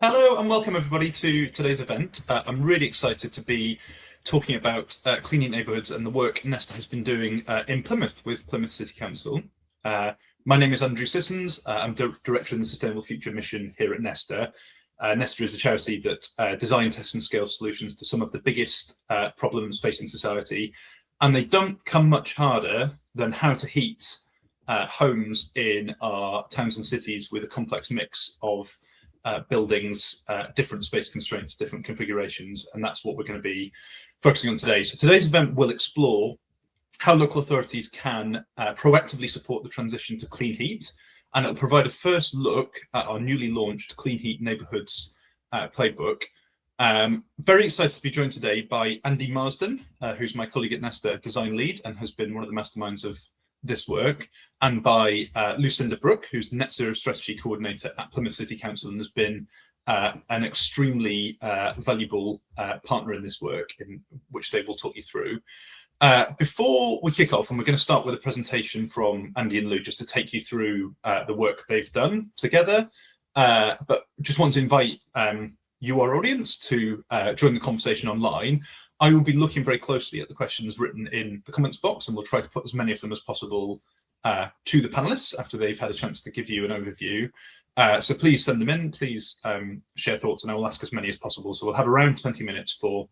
Hello and welcome everybody to today's event. I'm really excited to be talking about cleaning neighbourhoods and the work Nesta has been doing in Plymouth with Plymouth City Council. My name is Andrew Sissons. I'm Director in the Sustainable Future Mission here at Nesta. Nesta is a charity that design, tests and scale solutions to some of the biggest problems facing society, and they don't come much harder than how to heat homes in our towns and cities with a complex mix of buildings, different space constraints, different configurations, and that's what we're going to be focusing on today. So today's event will explore how local authorities can proactively support the transition to clean heat, and it'll provide a first look at our newly launched Clean Heat Neighbourhoods playbook. Very excited to be joined today by Andy Marsden, who's my colleague at Nesta, design lead, and has been one of the masterminds of this work, and by Lucinda Brooke, who's Net Zero Strategy Coordinator at Plymouth City Council and has been an extremely valuable partner in this work, in which they will talk you through. Before we kick off, and we're going to start with a presentation from Andy and Lou just to take you through the work they've done together, but just want to invite you, our audience, to join the conversation online. I will be looking very closely at the questions written in the comments box, and we'll try to put as many of them as possible to the panelists after they've had a chance to give you an overview. So please send them in, please share thoughts, and I will ask as many as possible. So we'll have around 20 minutes for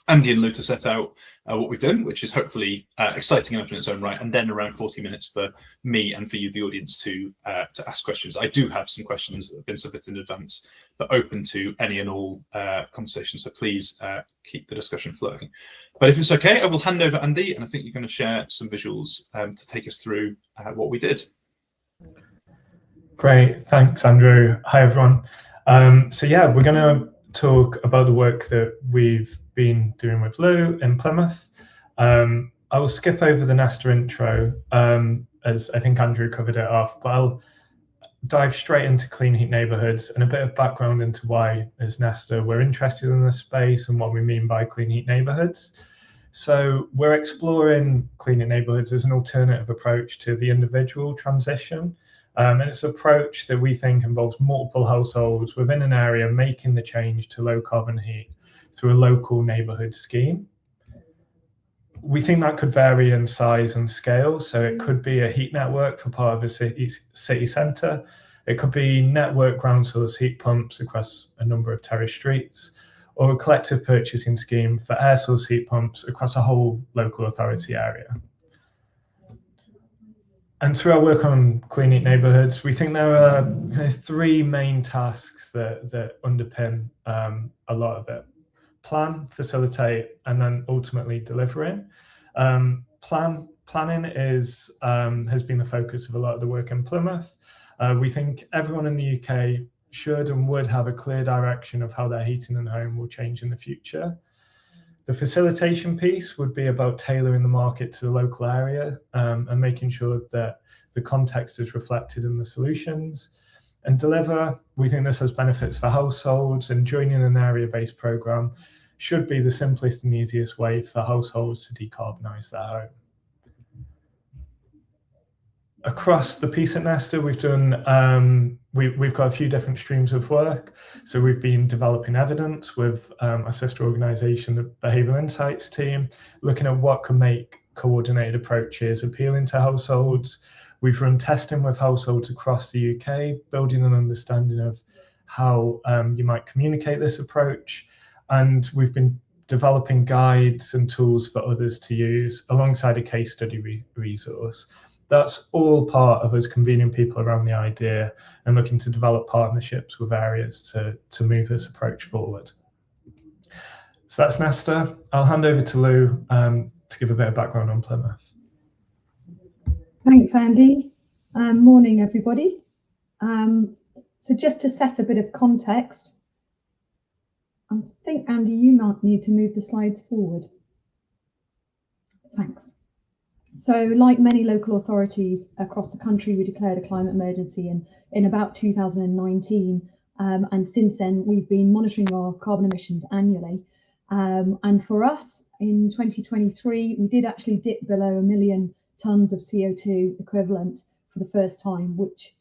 Andy and Lou to set out what we've done, which is hopefully exciting enough in its own right, and then around 40 minutes for me and for you, the audience, to ask questions. I do have some questions that have been submitted in advance, but open to any and all conversations, so please keep the discussion flowing. But if it's okay, I will hand over Andy, and I think you're going to share some visuals to take us through what we did. Great, thanks Andrew. Hi everyone. So yeah, we're going to talk about the work that we've been doing with Lou in Plymouth. I will skip over the Nesta intro, as I think Andrew covered it off, but I'll dive straight into Clean Heat Neighbourhoods and a bit of background into why, as Nesta, we're interested in this space and what we mean by Clean Heat Neighbourhoods. So we're exploring Clean Heat Neighbourhoods as an alternative approach to the individual transition. And it's an approach that we think involves multiple households within an area making the change to low carbon heat through a local neighbourhood scheme. We think that could vary in size and scale. So it could be a heat network for part of a city centre. It could be network ground source heat pumps across a number of terrace streets, or a collective purchasing scheme for air source heat pumps across a whole local authority area. And through our work on Clean Heat Neighbourhoods, we think there are kind of three main tasks that underpin a lot of it: plan, facilitate, and then ultimately delivering. Planning is has been the focus of a lot of the work in Plymouth. We think everyone in the UK should and would have a clear direction of how their heating and home will change in the future. The facilitation piece would be about tailoring the market to the local area and making sure that the context is reflected in the solutions. And deliver, we think this has benefits for households, and joining an area-based programme should be the simplest and easiest way for households to decarbonise their home. Across the piece at Nesta, we've done we've got a few different streams of work. So we've been developing evidence with our sister organisation, the Behavioural Insights team, looking at what can make coordinated approaches appealing to households. We've run testing with households across the UK, building an understanding of how you might communicate this approach. And we've been developing guides and tools for others to use alongside a case study resource. That's all part of us convening people around the idea and looking to develop partnerships with areas to move this approach forward. So that's Nesta. I'll hand over to Lou to give a bit of background on Plymouth. Thanks, Andy. Morning, everybody. So just to set a bit of context, I think, Andy, you might need to move the slides forward. Thanks. So like many local authorities across the country, we declared a climate emergency in about 2019. And since then, we've been monitoring our carbon emissions annually. And for us, in 2023, we did actually dip below 1 million tonnes of CO2 equivalent for the first time, which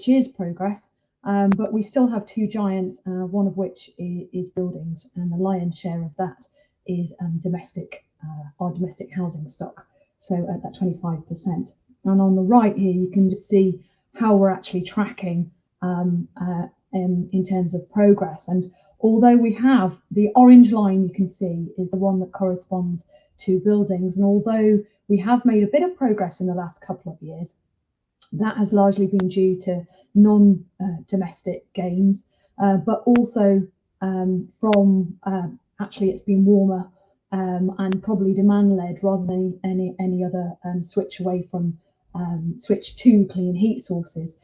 is progress. But we still have two giants, one of which is buildings, and the lion's share of that is our domestic housing stock, so at that 25%. And on the right here, you can just see how we're actually tracking in terms of progress. And although we have the orange line, you can see is the one that corresponds to buildings, and although we have made a bit of progress in the last couple of years, that has largely been due to non-domestic gains, but also from actually it's been warmer and probably demand-led rather than any other switch to clean heat sources.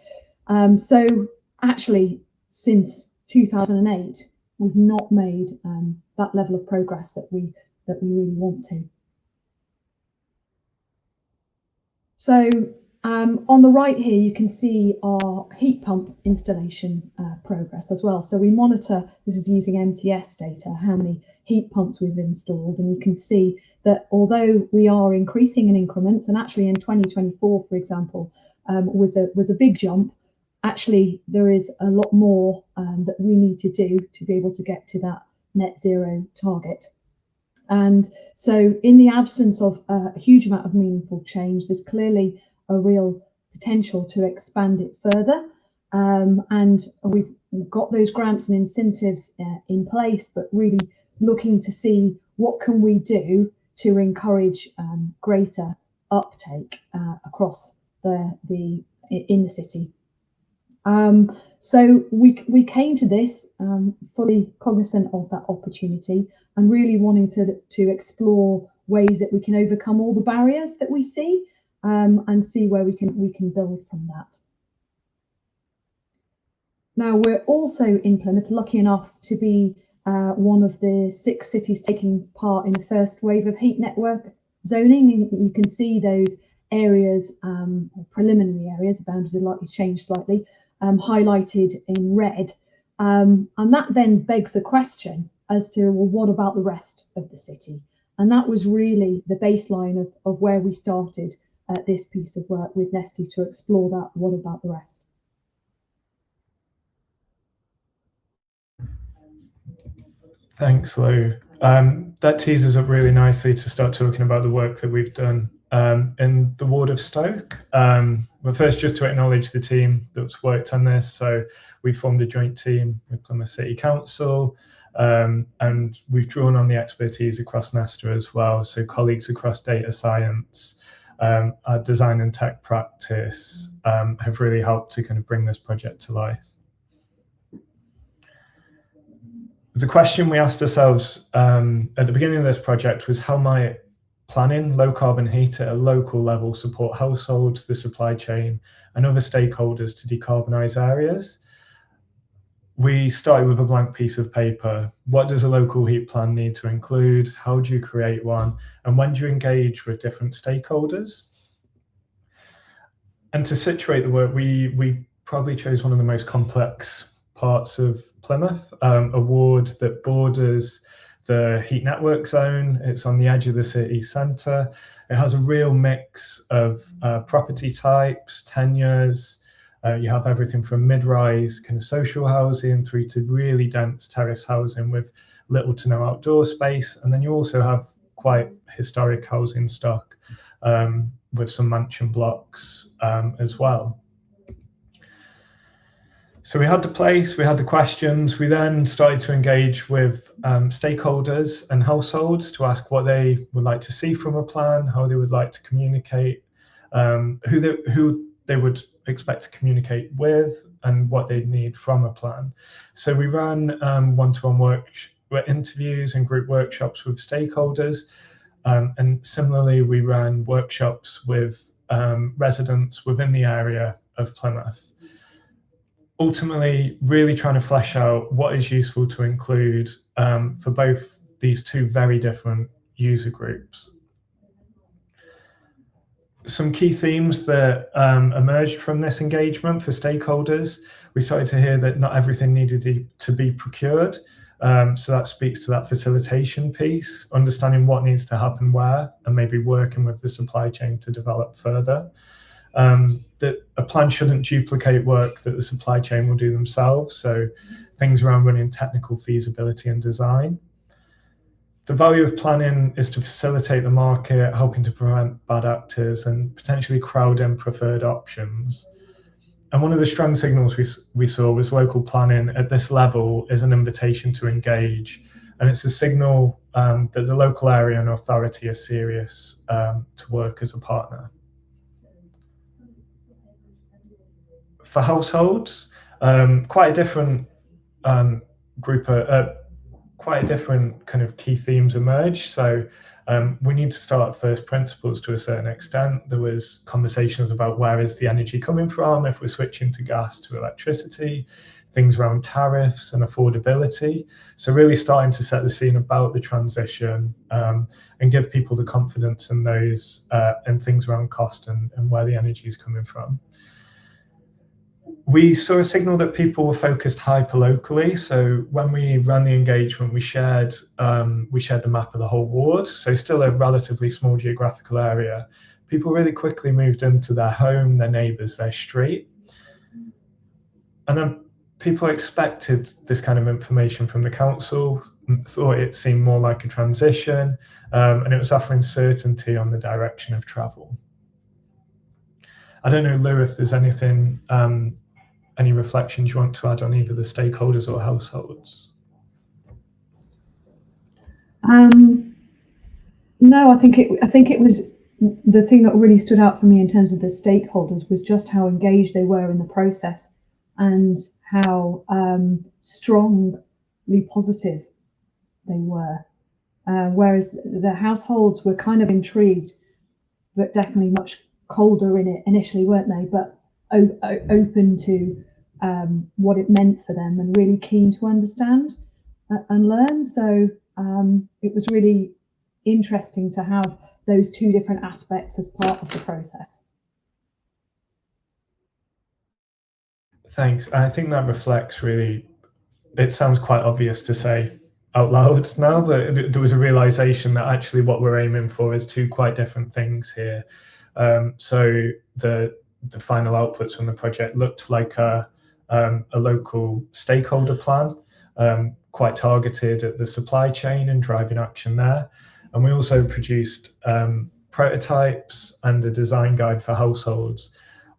So actually, since 2008, we've not made that level of progress that we really want to. So on the right here, you can see our heat pump installation progress as well. So we monitor, this is using MCS data, how many heat pumps we've installed, and you can see that although we are increasing in increments, and actually in 2024, for example, was a big jump, actually there is a lot more that we need to do to be able to get to that net zero target. And so in the absence of a huge amount of meaningful change, there's clearly a real potential to expand it further. And we've got those grants and incentives in place, but really looking to see what can we do to encourage greater uptake across in the city. So we came to this fully cognizant of that opportunity and really wanting to explore ways that we can overcome all the barriers that we see and see where we can build from that. Now, we're also in Plymouth lucky enough to be one of the 6 cities taking part in the first wave of heat network zoning. You can see those areas, preliminary areas, boundaries are likely to change slightly, highlighted in red. And that then begs the question as to, well, what about the rest of the city? And that was really the baseline of where we started this piece of work with Nesta to explore that, what about the rest? Thanks, Lou. That teases up really nicely to start talking about the work that we've done in the ward of Stoke. But first, just to acknowledge the team that's worked on this. So we formed a joint team with Plymouth City Council, and we've drawn on the expertise across Nesta as well. So colleagues across data science, our design and tech practice have really helped to kind of bring this project to life. The question we asked ourselves at the beginning of this project was, how might planning low carbon heat at a local level support households, the supply chain, and other stakeholders to decarbonise areas? We started with a blank piece of paper. What does a local heat plan need to include? How do you create one? And when do you engage with different stakeholders? And to situate the work, we probably chose one of the most complex parts of Plymouth, a ward that borders the heat network zone. It's on the edge of the city centre. It has a real mix of property types, tenures. You have everything from mid-rise kind of social housing through to really dense terrace housing with little to no outdoor space. And then you also have quite historic housing stock with some mansion blocks as well. So we had the place, we had the questions. We then started to engage with stakeholders and households to ask what they would like to see from a plan, how they would like to communicate, who they would expect to communicate with, and what they'd need from a plan. So we ran one-to-one interviews and group workshops with stakeholders. And similarly, we ran workshops with residents within the area of Plymouth. Ultimately, really trying to flesh out what is useful to include for both these two very different user groups. Some key themes that emerged from this engagement for stakeholders. We started to hear that not everything needed to be procured. So that speaks to that facilitation piece, understanding what needs to happen where, and maybe working with the supply chain to develop further. that a plan shouldn't duplicate work that the supply chain will do themselves. So things around running technical feasibility and design. The value of planning is to facilitate the market, helping to prevent bad actors and potentially crowd in preferred options. And one of the strong signals we saw was local planning at this level is an invitation to engage. And it's a signal that the local area and authority are serious to work as a partner. For households, quite a different quite a different kind of key themes emerged. So we need to start at first principles to a certain extent. There was conversations about where is the energy coming from if we're switching to gas to electricity, things around tariffs and affordability. So really starting to set the scene about the transition and give people the confidence in those and things around cost and where the energy is coming from. We saw a signal that people were focused hyper-locally. So when we ran the engagement, we shared the map of the whole ward. So still a relatively small geographical area. People really quickly moved into their home, their neighbours, their street. And then people expected this kind of information from the council, thought it seemed more like a transition, and it was offering certainty on the direction of travel. I don't know, Lou, if there's anything, any reflections you want to add on either the stakeholders or households? No, I think it was the thing that really stood out for me in terms of the stakeholders was just how engaged they were in the process and how strongly positive they were. Whereas the households were kind of intrigued, but definitely much colder in it initially, weren't they? But open to what it meant for them and really keen to understand and learn. So it was really interesting to have those two different aspects as part of the process. Thanks. I think that reflects really, it sounds quite obvious to say out loud now, but there was a realization that actually what we're aiming for is two quite different things here. So the final outputs from the project looked like a local stakeholder plan, quite targeted at the supply chain and driving action there. And we also produced prototypes and a design guide for households.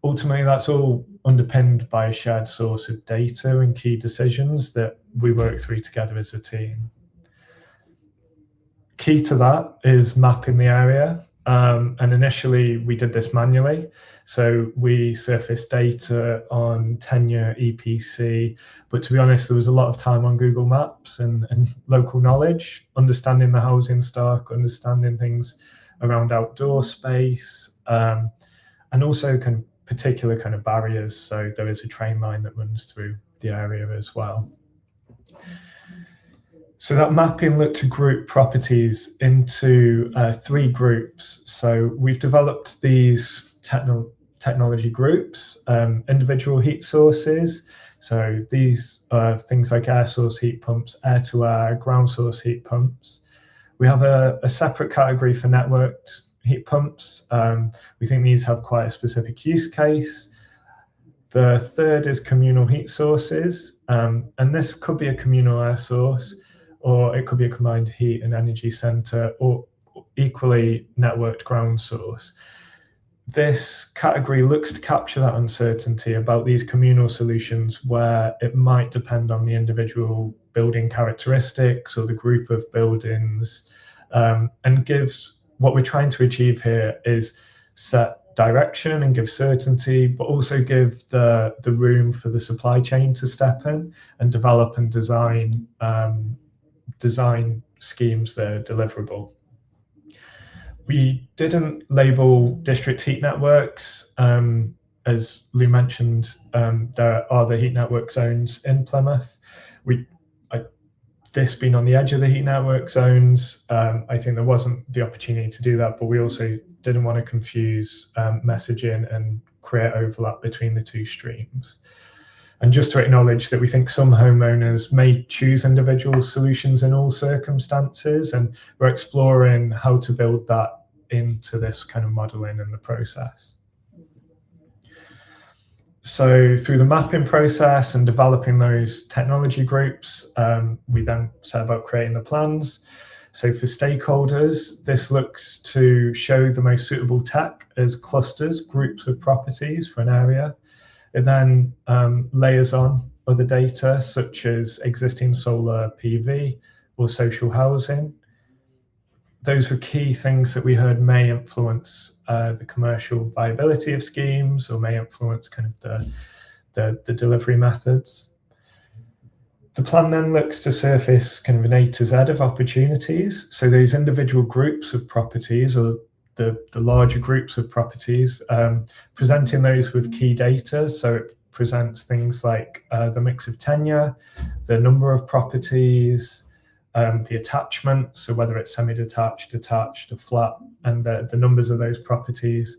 Ultimately, that's all underpinned by a shared source of data and key decisions that we work through together as a team. Key to that is mapping the area. And initially we did this manually. So we surfaced data on tenure, EPC, but to be honest, there was a lot of time on Google Maps and local knowledge, understanding the housing stock, understanding things around outdoor space, and also kind of particular kind of barriers. So there is a train line that runs through the area as well. So that mapping looked to group properties into 3 groups. So we've developed these technology groups, individual heat sources. So these are things like air source heat pumps, air-to-air, ground source heat pumps. We have a separate category for networked heat pumps. We think these have quite a specific use case. The third is communal heat sources, and this could be a communal air source, or it could be a combined heat and energy center, or equally networked ground source. This category looks to capture that uncertainty about these communal solutions where it might depend on the individual building characteristics or the group of buildings, and gives what we're trying to achieve here is set direction and give certainty, but also give the room for the supply chain to step in and develop and design schemes that are deliverable. We didn't label district heat networks. As Lou mentioned, there are the heat network zones in Plymouth. This being on the edge of the heat network zones, I think there wasn't the opportunity to do that, but we also didn't want to confuse messaging and create overlap between the two streams. And just to acknowledge that we think some homeowners may choose individual solutions in all circumstances, and we're exploring how to build that into this kind of modeling in the process. So through the mapping process and developing those technology groups, we then set about creating the plans. So for stakeholders, this looks to show the most suitable tech as clusters, groups of properties for an area. It then layers on other data such as existing solar PV or social housing. Those were key things that we heard may influence the commercial viability of schemes or may influence kind of the delivery methods. The plan then looks to surface kind of an A to Z of opportunities. So those individual groups of properties or the larger groups of properties, presenting those with key data. So it presents things like the mix of tenure, the number of properties, the attachment, so whether it's semi-detached, detached, or flat, and the numbers of those properties.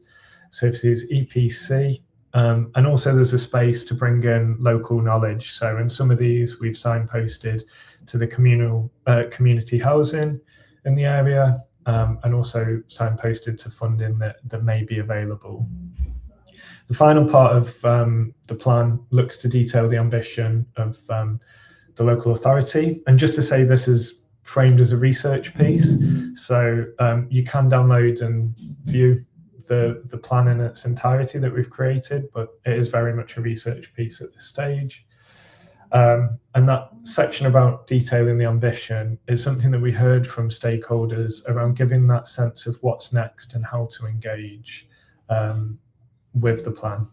So if there's EPC, and also there's a space to bring in local knowledge. So in some of these, we've signposted to the community housing in the area, and also signposted to funding that may be available. The final part of the plan looks to detail the ambition of the local authority. And just to say, this is framed as a research piece. So you can download and view the plan in its entirety that we've created, but it is very much a research piece at this stage. And that section about detailing the ambition is something that we heard from stakeholders around giving that sense of what's next and how to engage with the plan.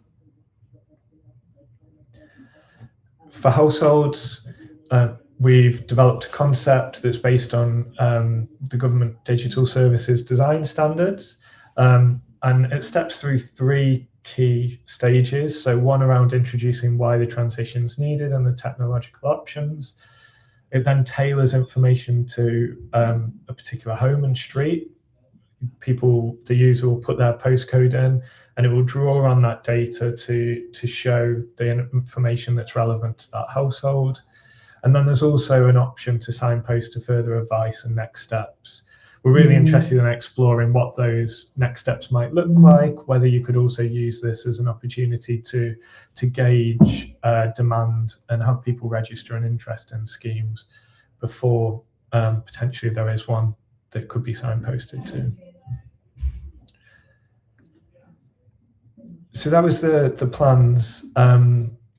For households, we've developed a concept that's based on the government digital services design standards. And it steps through three key stages. So one around introducing why the transition is needed and the technological options. It then tailors information to a particular home and street. The user will put their postcode in and it will draw on that data to show the information that's relevant to that household. And then there's also an option to signpost to further advice and next steps. We're really interested in exploring what those next steps might look like, whether you could also use this as an opportunity to gauge demand and have people register an interest in schemes before potentially there is one that could be signposted to. So that was the plans.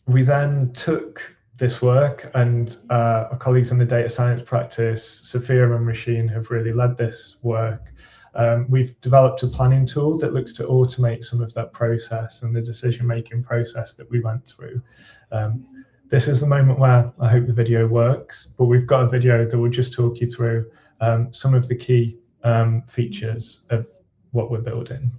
We then took this work, and our colleagues in the data science practice, Sophia and Rasheen, have really led this work. We've developed a planning tool that looks to automate some of that process and the decision-making process that we went through. This is the moment where I hope the video works, but we've got a video that will just talk you through some of the key features of what we're building.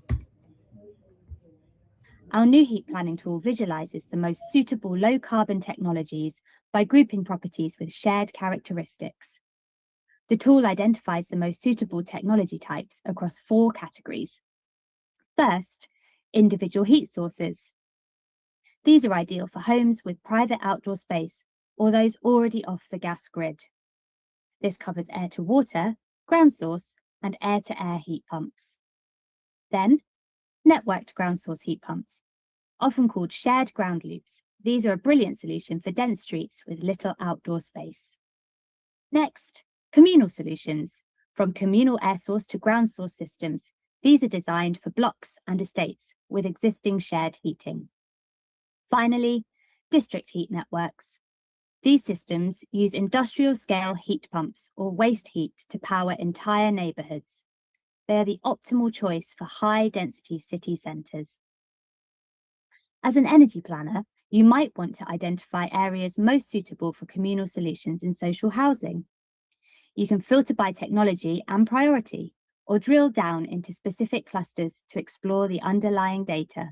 Our new heat planning tool visualizes the most suitable low-carbon technologies by grouping properties with shared characteristics. The tool identifies the most suitable technology types across 4 categories. First, individual heat sources. These are ideal for homes with private outdoor space or those already off the gas grid. This covers air-to-water, ground source, and air-to-air heat pumps. Then, networked ground source heat pumps, often called shared ground loops. These are a brilliant solution for dense streets with little outdoor space. Next, communal solutions. From communal air source to ground source systems, these are designed for blocks and estates with existing shared heating. Finally, district heat networks. These systems use industrial-scale heat pumps or waste heat to power entire neighbourhoods. They are the optimal choice for high-density city centres. As an energy planner, you might want to identify areas most suitable for communal solutions in social housing. You can filter by technology and priority, or drill down into specific clusters to explore the underlying data.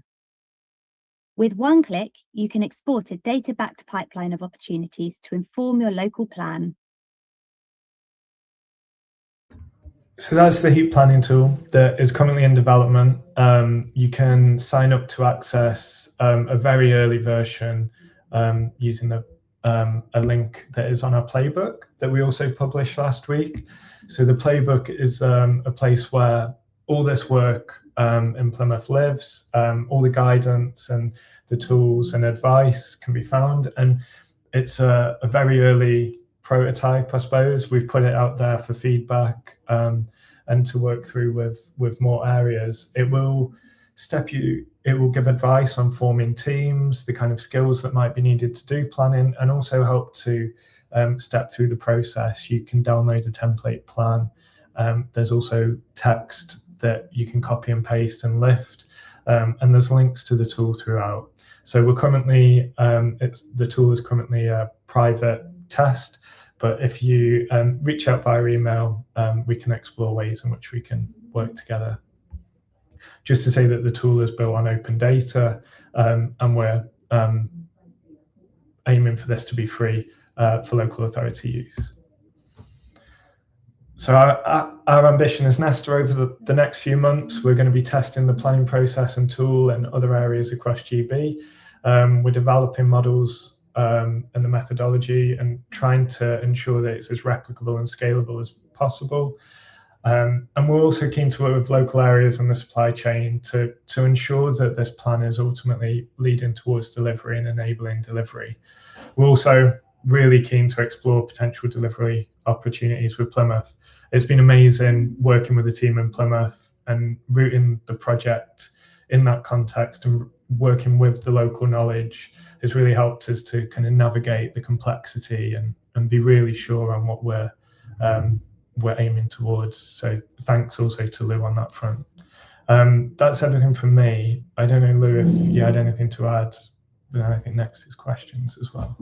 With one click, you can export a data-backed pipeline of opportunities to inform your local plan. So that's the heat planning tool that is currently in development. You can sign up to access a very early version using a link that is on our playbook that we also published last week. So the playbook is a place where all this work in Plymouth lives. All the guidance and the tools and advice can be found, and it's a very early prototype, I suppose. We've put it out there for feedback and to work through with more areas. It will give advice on forming teams, the kind of skills that might be needed to do planning, and also help to step through the process. You can download a template plan. There's also text that you can copy and paste and lift, and there's links to the tool throughout. So we're currently, the tool is currently a private test, but if you reach out via email, we can explore ways in which we can work together. Just to say that the tool is built on open data, and we're aiming for this to be free for local authority use. So our ambition is Nesta over the next few months. We're going to be testing the planning process and tool in other areas across GB. We're developing models and the methodology and trying to ensure that it's as replicable and scalable as possible. And we're also keen to work with local areas in the supply chain to ensure that this plan is ultimately leading towards delivery and enabling delivery. We're also really keen to explore potential delivery opportunities with Plymouth. It's been amazing working with the team in Plymouth and rooting the project in that context, and working with the local knowledge has really helped us to kind of navigate the complexity and be really sure on what we're aiming towards. So thanks also to Lou on that front. That's everything from me. I don't know, Lou, if you had anything to add, but I think next is questions as well.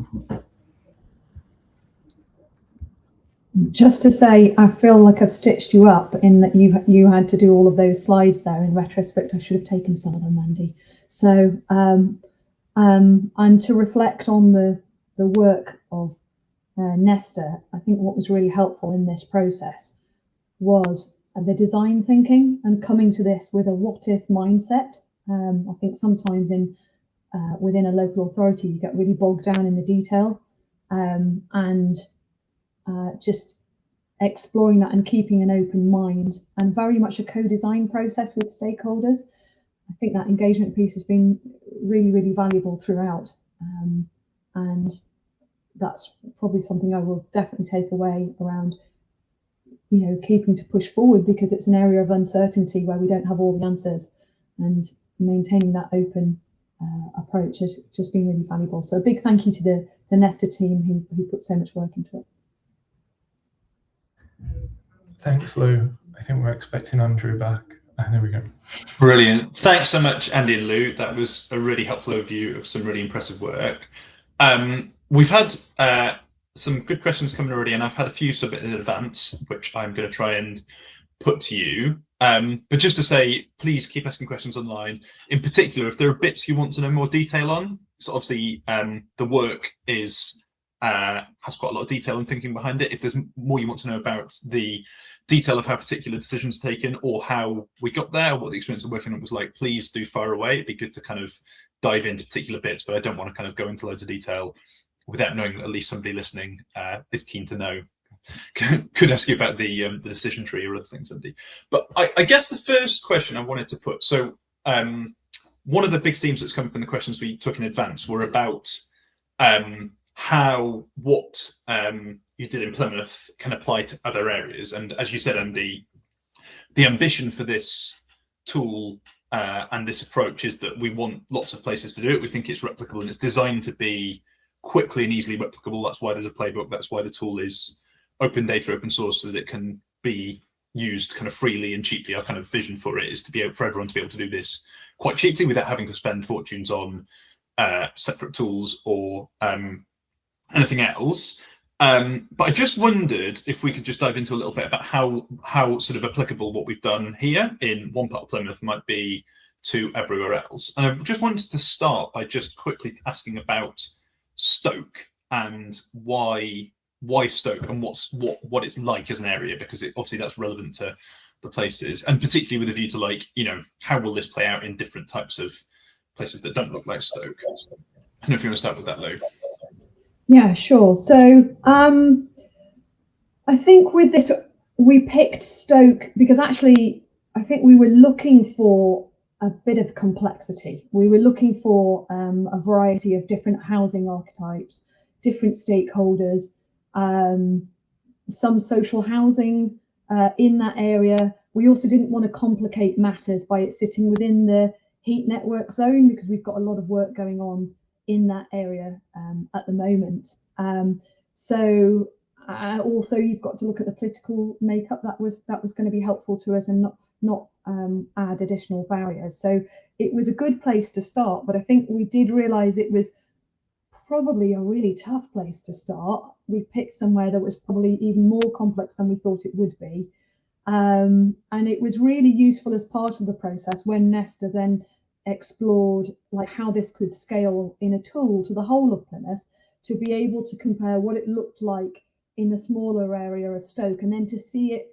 Just to say, I feel like I've stitched you up in that you had to do all of those slides there. In retrospect, I should have taken some of them, Andy. So, and to reflect on the work of Nesta, I think what was really helpful in this process was the design thinking and coming to this with a what-if mindset. I think sometimes within a local authority, you get really bogged down in the detail, and just exploring that and keeping an open mind, and very much a co-design process with stakeholders. I think that engagement piece has been really, really valuable throughout, and that's probably something I will definitely take away around, keeping to push forward, because it's an area of uncertainty where we don't have all the answers, and maintaining that open approach has just been really valuable. So a big thank you to the Nesta team who put so much work into it. Thanks, Lou. I think we're expecting Andrew back. There we go. Brilliant. Thanks so much, Andy and Lou. That was a really helpful overview of some really impressive work. We've had some good questions coming already, and I've had a few submitted in advance, which I'm going to try and put to you. But just to say, please keep asking questions online. In particular, if there are bits you want to know more detail on, so obviously the work has quite a lot of detail and thinking behind it. If there's more you want to know about the detail of how particular decisions are taken, or how we got there, or what the experience of working on it was like, please do fire away. It'd be good to kind of dive into particular bits, but I don't want to kind of go into loads of detail without knowing that at least somebody listening is keen to know. Could ask you about the decision tree or other things, Andy. But I guess the first question I wanted to put, so one of the big themes that's come up in the questions we took in advance were about how what you did in Plymouth can apply to other areas. And as you said, Andy, the ambition for this tool and this approach is that we want lots of places to do it. We think it's replicable, and it's designed to be quickly and easily replicable. That's why there's a playbook. That's why the tool is open data, open source, so that it can be used kind of freely and cheaply. Our kind of vision for it is to be able, for everyone to be able to do this quite cheaply without having to spend fortunes on separate tools or anything else. But I just wondered if we could just dive into a little bit about how sort of applicable what we've done here in one part of Plymouth might be to everywhere else. And I just wanted to start by just quickly asking about Stoke and why Stoke and what it's like as an area, because obviously that's relevant to the places, and particularly with a view to, like, you know, how will this play out in different types of places that don't look like Stoke. I don't know if you want to start with that, Lou. Yeah, sure. So I think with this, we picked Stoke because actually I think we were looking for a bit of complexity. We were looking for a variety of different housing archetypes, different stakeholders, some social housing in that area. We also didn't want to complicate matters by it sitting within the heat network zone, because we've got a lot of work going on in that area at the moment. So also you've got to look at the political makeup. That was going to be helpful to us, and not add additional barriers. So it was a good place to start, but I think we did realise it was probably a really tough place to start. We picked somewhere that was probably even more complex than we thought it would be. And it was really useful as part of the process when Nesta then explored like how this could scale in a tool to the whole of Plymouth, to be able to compare what it looked like in the smaller area of Stoke, and then to see it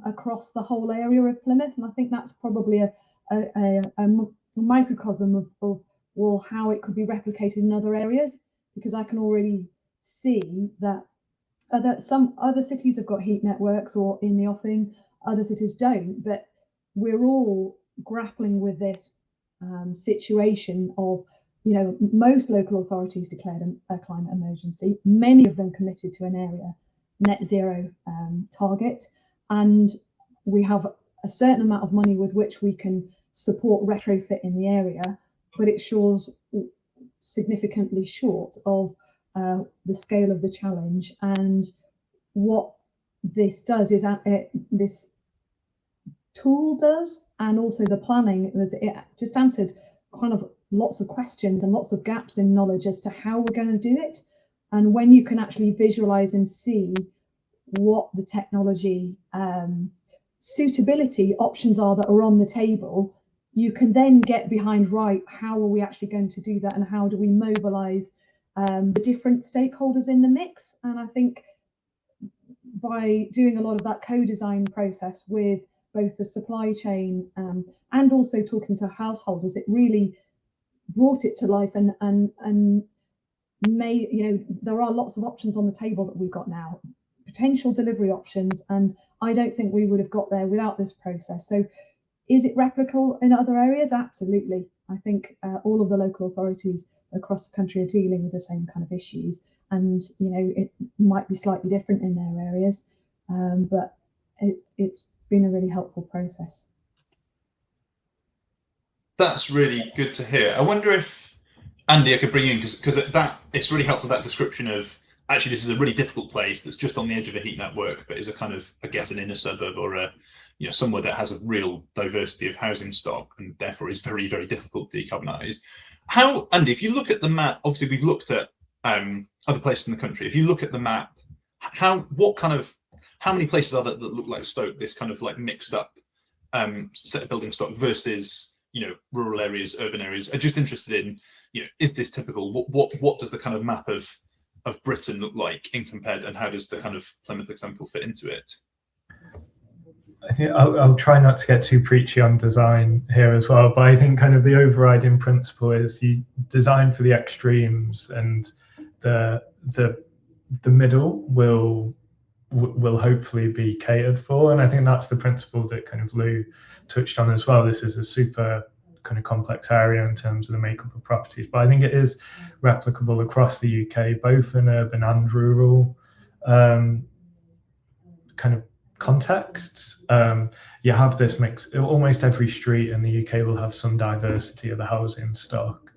across the whole area of Plymouth. And I think that's probably a microcosm of well, how it could be replicated in other areas, because I can already see that some other cities have got heat networks or in the offing, other cities don't, but we're all grappling with this situation of, you know, most local authorities declared a climate emergency, many of them committed to an area net zero target, and we have a certain amount of money with which we can support retrofit in the area, but it falls significantly short of the scale of the challenge. And what this does is this tool does, and also the planning, it just answered kind of lots of questions and lots of gaps in knowledge as to how we're going to do it. And when you can actually visualize and see what the technology suitability options are that are on the table, you can then get behind, right, how are we actually going to do that, and how do we mobilize the different stakeholders in the mix. And I think by doing a lot of that co-design process with both the supply chain and also talking to householders, it really brought it to life and made, you know, there are lots of options on the table that we've got now, potential delivery options, and I don't think we would have got there without this process. So is it replicable in other areas? Absolutely. I think all of the local authorities across the country are dealing with the same kind of issues, and you know, it might be slightly different in their areas, but it's been a really helpful process. That's really good to hear. I wonder if, Andy, I could bring you in, because that it's really helpful, that description of actually this is a really difficult place that's just on the edge of a heat network, but is a kind of, I guess, an inner suburb or a, you know, somewhere that has a real diversity of housing stock and therefore is very, very difficult to decarbonise. How, Andy, if you look at the map, obviously we've looked at other places in the country. If you look at the map, how many places are there that look like Stoke, this kind of like mixed up set of building stock versus, you know, rural areas, urban areas? I'm just interested in, you know, is this typical? What does the kind of map of Britain look like in compared, and how does the kind of Plymouth example fit into it? I think I'll try not to get too preachy on design here as well, but I think kind of the overriding principle is you design for the extremes, and the middle will hopefully be catered for. And I think that's the principle that kind of Lou touched on as well. This is a super kind of complex area in terms of the makeup of properties, but I think it is replicable across the UK, both in urban and rural kind of contexts. You have this mix. Almost every street in the UK will have some diversity of the housing stock.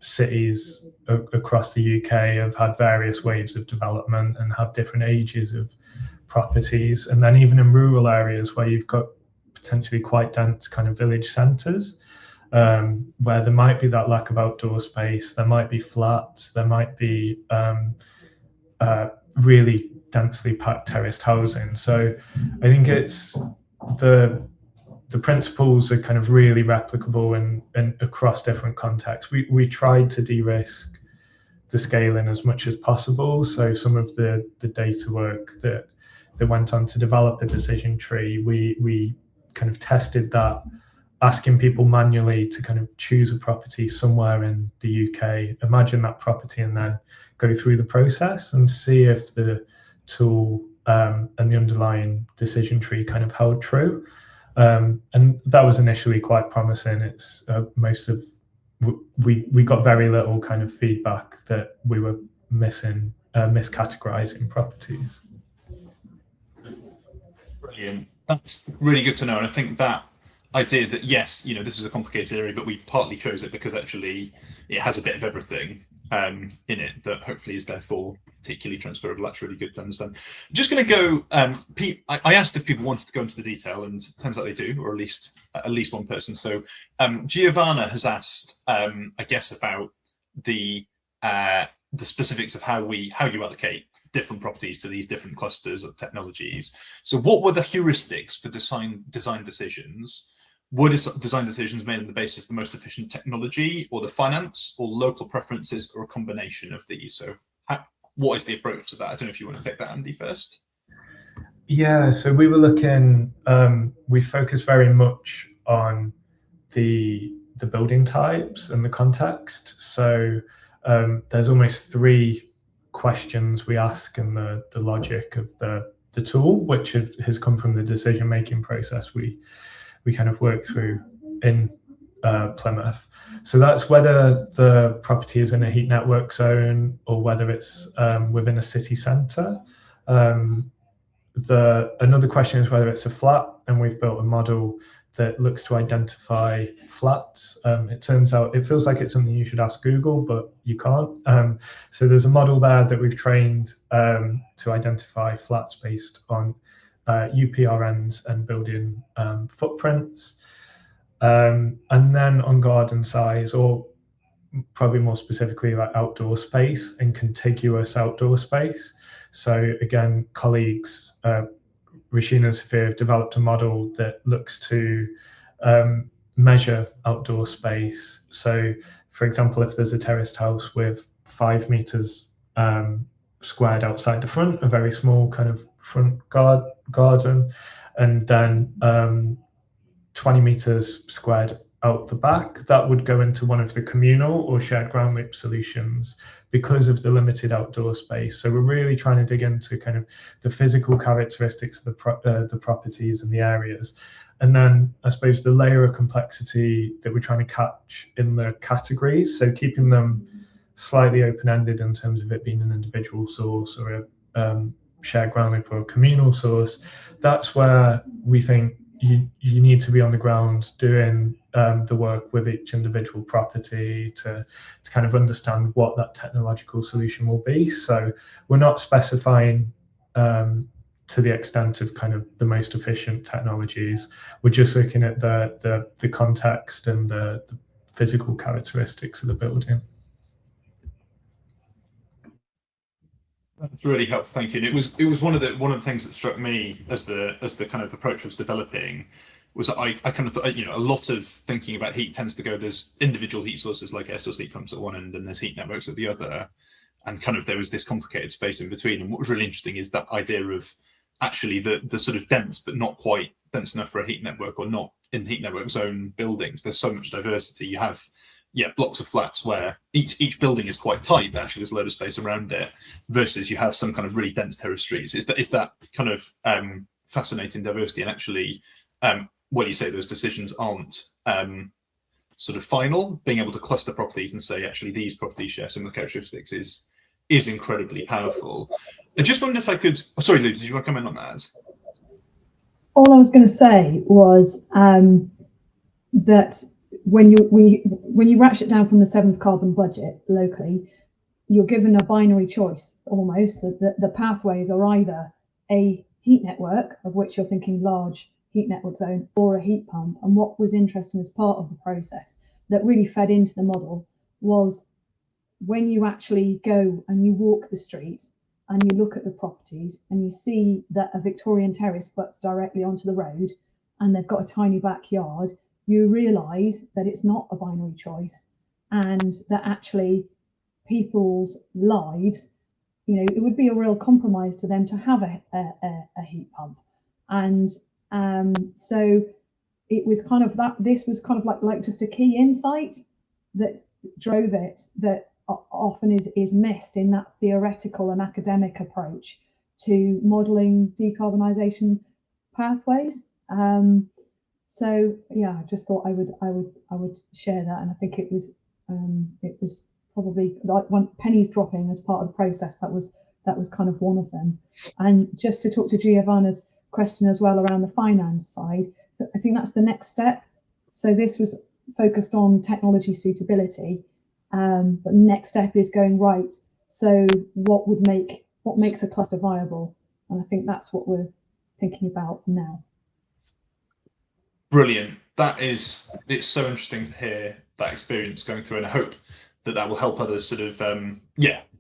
Cities across the UK have had various waves of development and have different ages of properties. And then even in rural areas where you've got potentially quite dense kind of village centres, where there might be that lack of outdoor space, there might be flats, there might be really densely packed terraced housing. So I think it's the principles are kind of really replicable and across different contexts. We tried to de-risk the scaling as much as possible. So some of the data work that went on to develop a decision tree, we kind of tested that, asking people manually to kind of choose a property somewhere in the UK, imagine that property, and then go through the process and see if the tool and the underlying decision tree kind of held true. And that was initially quite promising. It's we got very little kind of feedback that we were miscategorizing properties. Brilliant. That's really good to know. And I think that idea that, yes, this is a complicated area, but we partly chose it because actually it has a bit of everything in it that hopefully is therefore particularly transferable. That's really good to understand. Just going to go, I asked if people wanted to go into the detail, and it turns out they do, or at least one person. So Giovanna has asked, I guess, about the specifics of how you allocate different properties to these different clusters of technologies. So what were the heuristics for design decisions? Were design decisions made on the basis of the most efficient technology, or the finance, or local preferences, or a combination of these? So what is the approach to that? I don't know if you want to take that, Andy, first. Yeah, so we were looking, we focused very much on the building types and the context. So there's almost 3 questions we ask in the logic of the tool, which has come from the decision-making process we kind of work through in Plymouth. So that's whether the property is in a heat network zone or whether it's within a city centre. Another question is whether it's a flat, and we've built a model that looks to identify flats. It turns out it feels like it's something you should ask Google, but you can't. So there's a model there that we've trained to identify flats based on UPRNs and building footprints. And then on garden size, or probably more specifically like outdoor space and contiguous outdoor space. So again, colleagues, Rashina and Sophia, have developed a model that looks to measure outdoor space. So for example, if there's a terraced house with 5 meters squared outside the front, a very small kind of front garden, and then 20 meters squared out the back, that would go into one of the communal or shared ground loop solutions because of the limited outdoor space. So we're really trying to dig into kind of the physical characteristics of the properties and the areas. And then I suppose the layer of complexity that we're trying to catch in the categories, so keeping them slightly open-ended in terms of it being an individual source or a shared ground loop or a communal source. That's where we think you need to be on the ground doing the work with each individual property to kind of understand what that technological solution will be. So we're not specifying to the extent of kind of the most efficient technologies. We're just looking at the context and the physical characteristics of the building. That's really helpful, thank you. And it was one of the things that struck me as the kind of approach was developing, was that I kind of thought, a lot of thinking about heat tends to go, there's individual heat sources like air source heat pumps at one end, and there's heat networks at the other, and kind of there was this complicated space in between. And what was really interesting is that idea of actually the sort of dense but not quite dense enough for a heat network, or not in heat network zone buildings. There's so much diversity. You have blocks of flats where each building is quite tight, but actually there's a load of space around it, versus you have some kind of really dense terrace streets. Is that kind of fascinating diversity, and actually what you say, those decisions aren't sort of final. Being able to cluster properties and say actually these properties share similar characteristics is incredibly powerful. I just wondered if I could, sorry Lou, did you want to comment on that? All I was going to say was that when you ratchet down from the 7th carbon budget locally, you're given a binary choice almost. The pathways are either a heat network, of which you're thinking large heat network zone, or a heat pump. And what was interesting as part of the process that really fed into the model was when you actually go and you walk the streets and you look at the properties and you see that a Victorian terrace butts directly onto the road and they've got a tiny backyard, you realise that it's not a binary choice, and that actually people's lives, it would be a real compromise to them to have a heat pump. And so it was kind of that, this was kind of like just a key insight that drove it, that often is missed in that theoretical and academic approach to modelling decarbonisation pathways. So yeah, I just thought I would share that, and I think it was probably like one pennies dropping as part of the process. That was kind of one of them. And just to talk to Giovanna's question as well around the finance side, I think that's the next step. So this was focused on technology suitability, but the next step is going right. So what makes a cluster viable? And I think that's what we're thinking about now. Brilliant. It's so interesting to hear that experience going through, and I hope that will help others sort of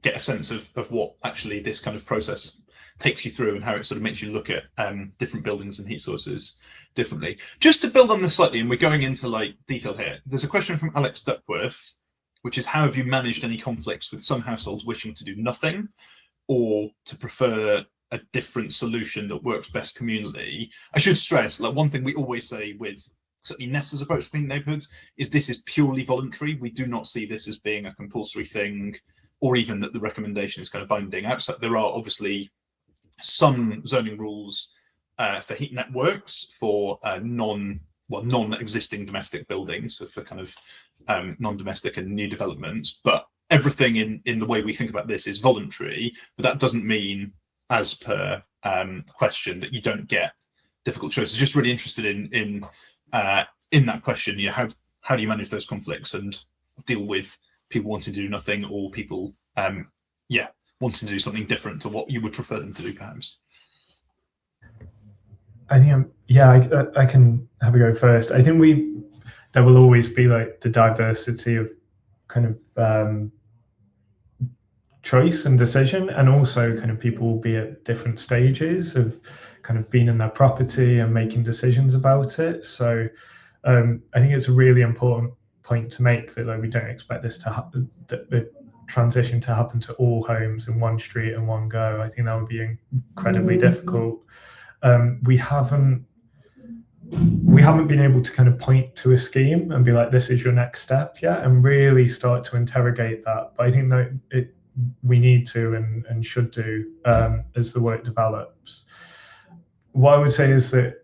get a sense of what actually this kind of process takes you through and how it sort of makes you look at different buildings and heat sources differently. Just to build on this slightly, and we're going into like detail here, there's a question from Alex Duckworth, which is, how have you managed any conflicts with some households wishing to do nothing or to prefer a different solution that works best communally? I should stress, like, one thing we always say with certainly Nesta's approach to clean neighbourhoods is this is purely voluntary. We do not see this as being a compulsory thing, or even that the recommendation is kind of binding. Outside, there are obviously some zoning rules for heat networks for non-existing domestic buildings, so for kind of non-domestic and new developments. But everything in the way we think about this is voluntary. But that doesn't mean, as per the question, that you don't get difficult choices. Just really interested in that question. You know, how do you manage those conflicts and deal with people wanting to do nothing, or people wanting to do something different to what you would prefer them to do, perhaps? I think I can have a go first. I think there will always be like the diversity of kind of choice and decision, and also kind of people will be at different stages of kind of being in their property and making decisions about it. So I think it's a really important point to make that, like, we don't expect this to happen, the transition to happen to all homes in one street in one go. I think that would be incredibly difficult. We haven't been able to kind of point to a scheme and be like, this is your next step yet, and really start to interrogate that. But I think that we need to and should do as the work develops. What I would say is that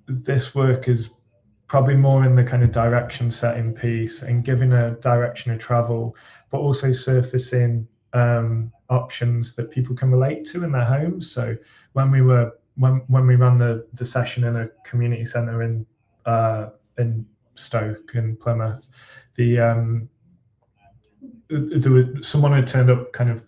this work is probably more in the kind of direction setting piece and giving a direction of travel, but also surfacing options that people can relate to in their homes. So when we ran the session in a community centre in Stoke in Plymouth, someone had turned up, kind of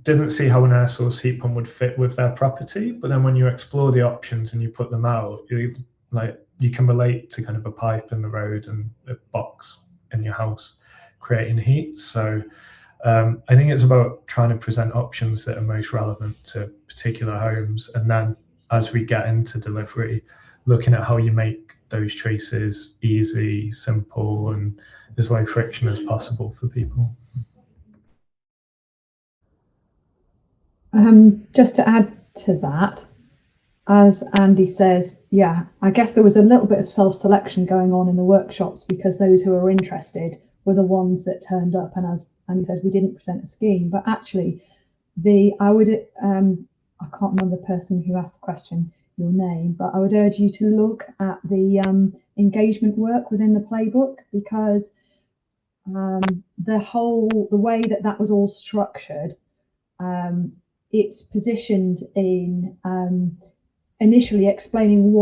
didn't see how an air source heat pump would fit with their property, but then when you explore the options and you put them out, you can relate to kind of a pipe in the road and a box in your house creating heat. So I think it's about trying to present options that are most relevant to particular homes, and then as we get into delivery, looking at how you make those choices easy, simple, and as low friction as possible for people. Just to add to that, as Andy says, I guess there was a little bit of self-selection going on in the workshops, because those who were interested were the ones that turned up. And as Andy says, we didn't present a scheme, but actually I can't remember the person who asked the question, your name, but I would urge you to look at the engagement work within the playbook, because the way that was all structured, it's positioned in initially explaining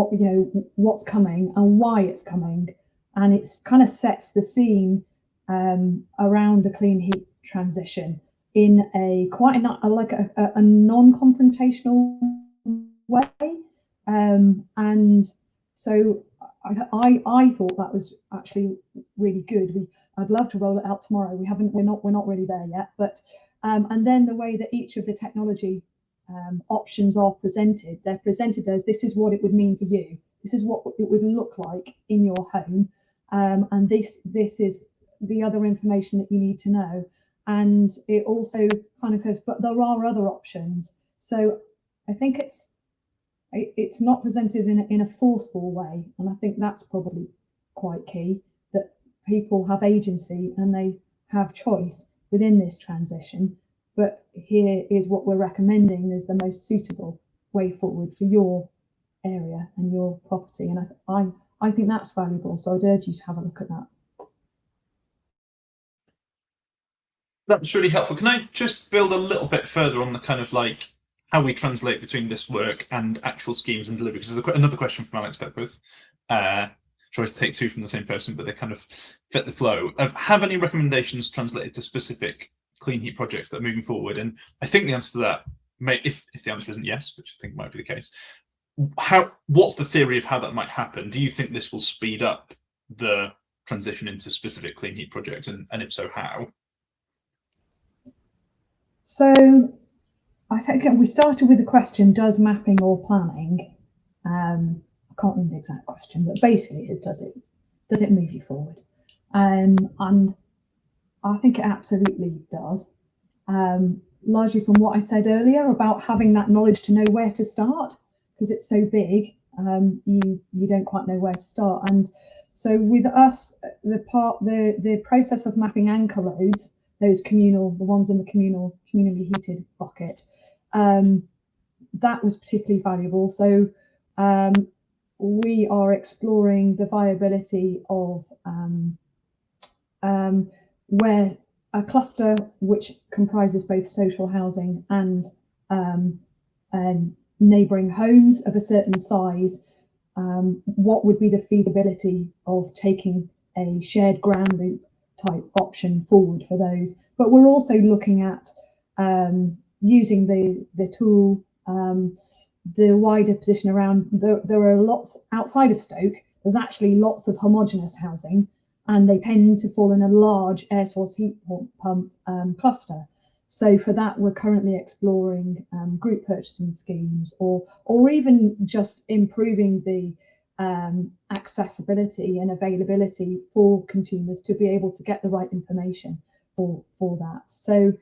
what's coming and why it's coming, and it's kind of sets the scene around a clean heat transition in a quite a non-confrontational way, and so I thought that was actually really good. I'd love to roll it out tomorrow. We're not really there yet, but and then the way that each of the technology options are presented, they're presented as, this is what it would mean for you, this is what it would look like in your home, and this is the other information that you need to know. And it also kind of says, but there are other options. So I think it's not presented in a forceful way, and I think that's probably quite key, that people have agency and they have choice within this transition. But here is what we're recommending is the most suitable way forward for your area and your property. And I think that's valuable. So I'd urge you to have a look at that. That's really helpful. Can I just build a little bit further on the kind of like how we translate between this work and actual schemes and delivery? Because there's another question from Alex Duckworth. Sorry to take two from the same person, but they kind of fit the flow. Have any recommendations translated to specific clean heat projects that are moving forward? And I think the answer to that, if the answer isn't yes, which I think might be the case, what's the theory of how that might happen? Do you think this will speed up the transition into specific clean heat projects, and if so, how? So I think we started with the question, does mapping or planning, I can't remember the exact question, but basically is, does it move you forward? And I think it absolutely does. Largely from what I said earlier about having that knowledge to know where to start, because it's so big, you don't quite know where to start. And so with us, the process of mapping anchor loads, those the ones in the communally heated bucket, that was particularly valuable. So we are exploring the viability of where a cluster which comprises both social housing and neighbouring homes of a certain size, what would be the feasibility of taking a shared ground loop type option forward for those? But we're also looking at using the tool, the wider position around. There are lots outside of Stoke. There's actually lots of homogeneous housing, and they tend to fall in a large air source heat pump cluster. So for that, we're currently exploring group purchasing schemes, or even just improving the accessibility and availability for consumers to be able to get the right information for that. So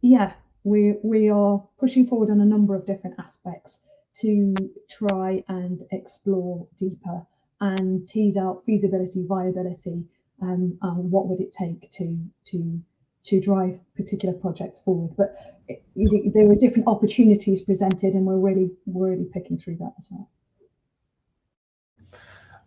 yeah, we are pushing forward on a number of different aspects to try and explore deeper and tease out feasibility, viability, and what would it take to drive particular projects forward. But there are different opportunities presented, and we're really picking through that as well.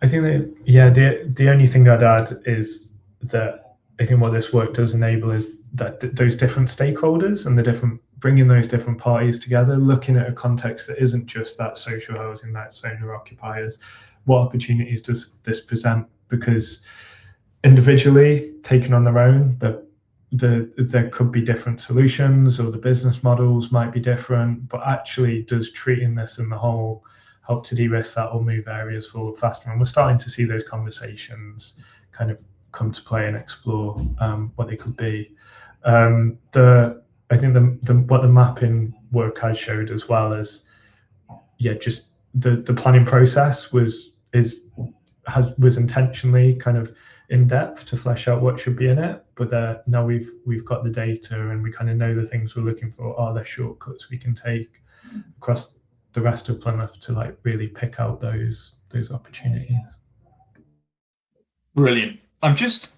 I think that, yeah, the only thing I'd add is that I think what this work does enable is that those different stakeholders and bringing those different parties together, looking at a context that isn't just that social housing, that's owner occupiers. What opportunities does this present? Because individually, taken on their own, there could be different solutions, or the business models might be different, but actually does treating this in the whole help to de-risk that or move areas forward faster? And we're starting to see those conversations kind of come to play and explore what they could be. I think what the mapping work has showed, as well as, yeah, just the planning process was intentionally kind of in depth to flesh out what should be in it. But now we've got the data, and we kind of know the things we're looking for. Are there shortcuts we can take across the rest of Plymouth to like really pick out those opportunities? Brilliant.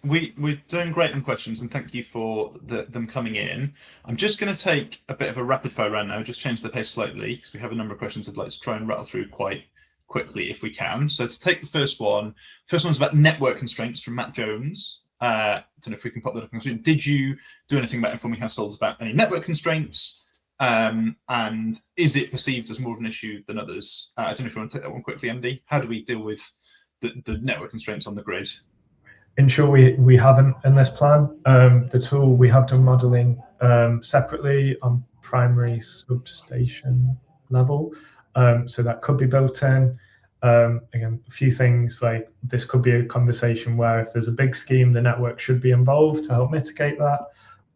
We're doing great on questions, and thank you for them coming in. I'm just going to take a bit of a rapid fire round now, just change the pace slightly, because we have a number of questions I'd like to try and rattle through quite quickly if we can. So to take the first one's about network constraints from Matt Jones. I don't know if we can pop that up on screen. Did you do anything about informing households about any network constraints? And is it perceived as more of an issue than others? I don't know if you want to take that one quickly, Andy. How do we deal with the network constraints on the grid? In short, we haven't in this plan. The tool, we have done modelling separately on primary substation level, so that could be built in. Again, a few things like this could be a conversation where if there's a big scheme, the network should be involved to help mitigate that,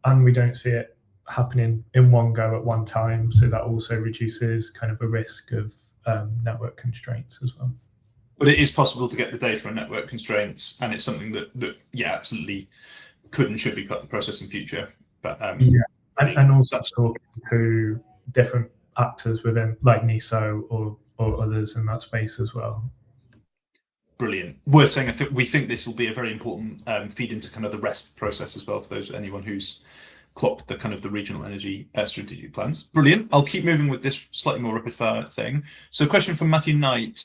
and we don't see it happening in one go at one time, so that also reduces kind of a risk of network constraints as well. But it is possible to get the data on network constraints, and it's something that yeah, absolutely could and should be part of the process in future. But yeah, and also talking to different actors within, like NISO or others in that space as well. Brilliant. Worth saying, we think this will be a very important feed into kind of the REST process as well for anyone who's clock the kind of the regional energy strategic plans. Brilliant. I'll keep moving with this slightly more rapid fire thing. So a question from Matthew Knight.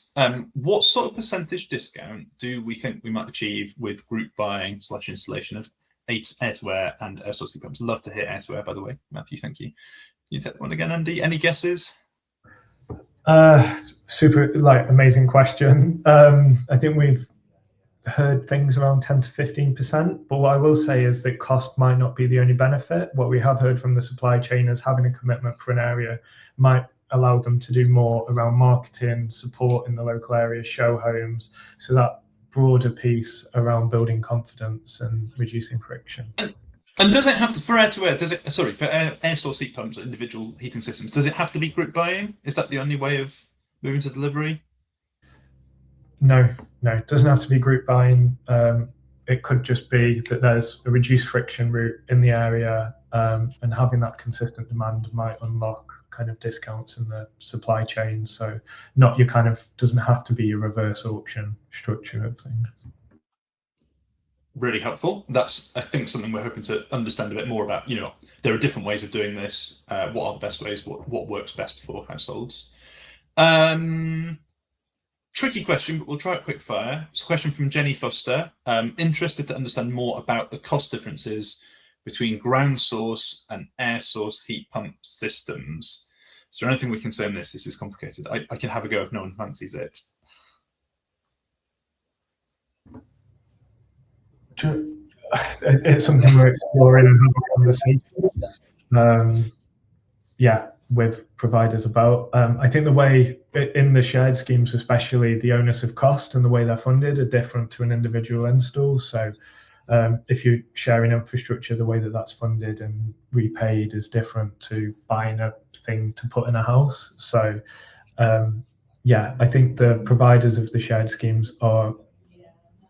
What sort of percentage discount do we think we might achieve with group buying / installation of 8 air-to-air and air source heat pumps? Love to hear air-to-air, by the way. Matthew, thank you. You take that one again, Andy. Any guesses? Super, amazing question. I think we've heard things around 10 to 15%, but what I will say is that cost might not be the only benefit. What we have heard from the supply chain is having a commitment for an area might allow them to do more around marketing, support in the local area, show homes, so that broader piece around building confidence and reducing friction. And does it have to, for air-to-air, for air source heat pumps or individual heating systems, does it have to be group buying? Is that the only way of moving to delivery? No, it doesn't have to be group buying. It could just be that there's a reduced friction route in the area, and having that consistent demand might unlock kind of discounts in the supply chain. So not your kind of, doesn't have to be your reverse auction structure of things. Really helpful. That's, I think, something we're hoping to understand a bit more about. There are different ways of doing this. What are the best ways? What works best for households? Tricky question, but we'll try it quick fire. It's a question from Jenny Foster. Interested to understand more about the cost differences between ground source and air source heat pump systems. Is there anything we can say on this? This is complicated. I can have a go if no one fancies it. It's something we're exploring and having conversations. With providers about. I think the way in the shared schemes, especially the onus of cost and the way they're funded are different to an individual install. So if you're sharing infrastructure, the way that that's funded and repaid is different to buying a thing to put in a house. So I think the providers of the shared schemes are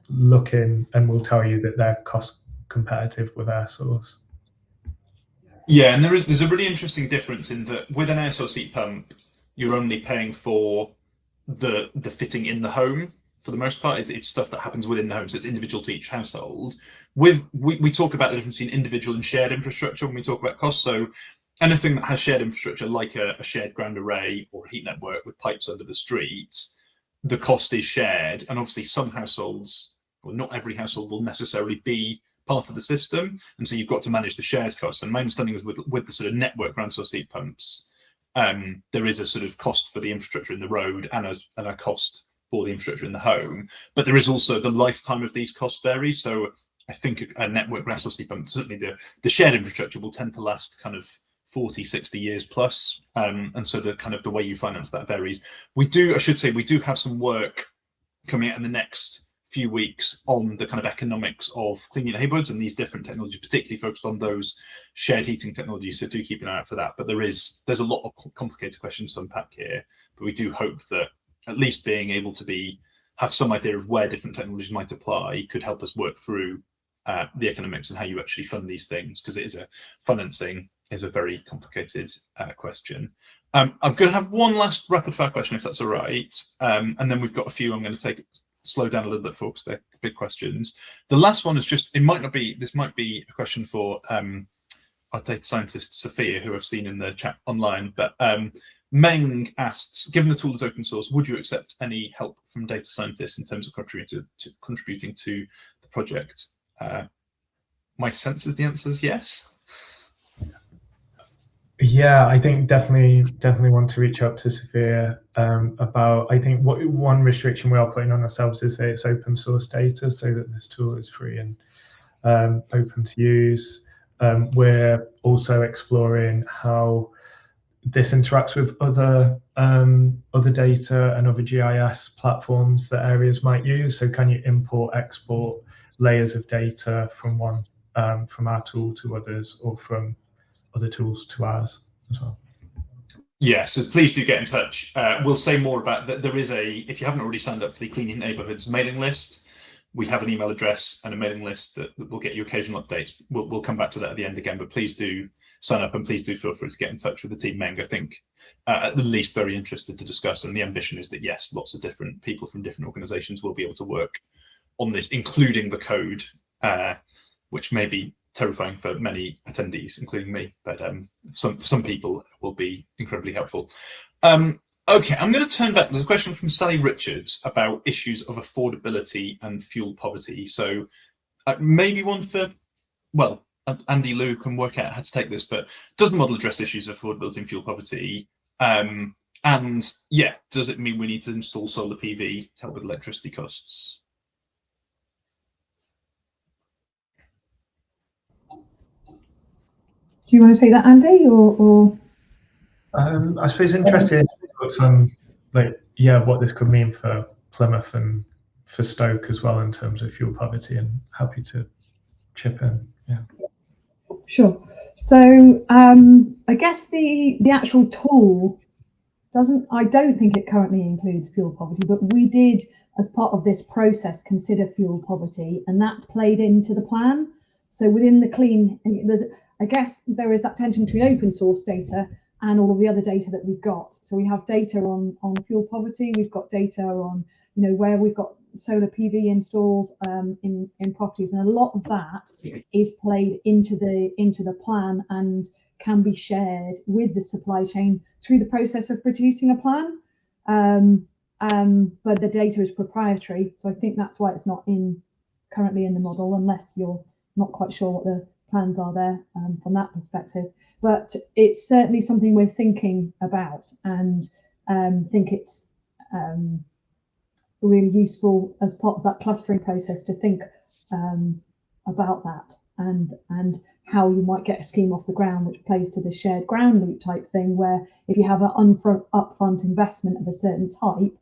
looking and will tell you that they're cost competitive with air source. Yeah, and there's a really interesting difference in that with an air source heat pump, you're only paying for the fitting in the home for the most part. It's stuff that happens within the home, so it's individual to each household. We talk about the difference between individual and shared infrastructure when we talk about costs. So anything that has shared infrastructure, like a shared ground array or a heat network with pipes under the street, the cost is shared. And obviously some households, well, not every household will necessarily be part of the system, and so you've got to manage the shared costs. And my understanding is with the sort of network ground source heat pumps, there is a sort of cost for the infrastructure in the road and a cost for the infrastructure in the home, but there is also the lifetime of these costs vary. So I think a network ground source heat pump, certainly the shared infrastructure, will tend to last kind of 40, 60 years plus, and so the kind of the way you finance that varies. We do have some work coming out in the next few weeks on the kind of economics of cleaning neighbourhoods and these different technologies, particularly focused on those shared heating technologies. So do keep an eye out for that. But there's a lot of complicated questions to unpack here. But we do hope that at least being able to have some idea of where different technologies might apply could help us work through the economics and how you actually fund these things, because financing is a very complicated question. I'm going to have one last rapid fire question, if that's all right, and then we've got a few I'm going to slow down a little bit for, because they're big questions. The last one is this might be a question for our data scientist Sophia, who I've seen in the chat online, but Meng asks, given the tool is open source, would you accept any help from data scientists in terms of contributing to the project? My sense is the answer is yes. Yeah, I think definitely want to reach out to Sophia about, I think one restriction we are putting on ourselves is that it's open source data, so that this tool is free and open to use. We're also exploring how this interacts with other data and other GIS platforms that areas might use. So can you import, export layers of data from from our tool to others, or from other tools to ours as well? Yeah, so please do get in touch. We'll say more about that. There is if you haven't already signed up for the Cleaning Neighbourhoods mailing list, we have an email address and a mailing list that will get you occasional updates. We'll come back to that at the end again, but please do sign up, and please do feel free to get in touch with the team. Meng, I think, at the least very interested to discuss, and the ambition is that, yes, lots of different people from different organisations will be able to work on this, including the code, which may be terrifying for many attendees, including me, but some people will be incredibly helpful. Okay, I'm going to turn back. There's a question from Sally Richards about issues of affordability and fuel poverty. So maybe one for, well, Andy Lou can work out how to take this, but does the model address issues of affordability and fuel poverty? And yeah, does it mean we need to install solar PV to help with electricity costs? Do you want to take that, Andy, or? I suppose interested in some, like, yeah, what this could mean for Plymouth and for Stoke as well in terms of fuel poverty, and happy to chip in. Yeah. Sure. So I guess the actual tool I don't think it currently includes fuel poverty, but we did, as part of this process, consider fuel poverty, and that's played into the plan. So within the clean, I guess there is that tension between open source data and all of the other data that we've got. So we have data on fuel poverty, we've got data on, you know, where we've got solar PV installs in properties, and a lot of that is played into the plan and can be shared with the supply chain through the process of producing a plan. But the data is proprietary, so I think that's why it's not currently in the model, unless you're not quite sure what the plans are there from that perspective. But it's certainly something we're thinking about, and think it's really useful as part of that clustering process to think about that and how you might get a scheme off the ground, which plays to the shared ground loop type thing, where if you have an upfront investment of a certain type,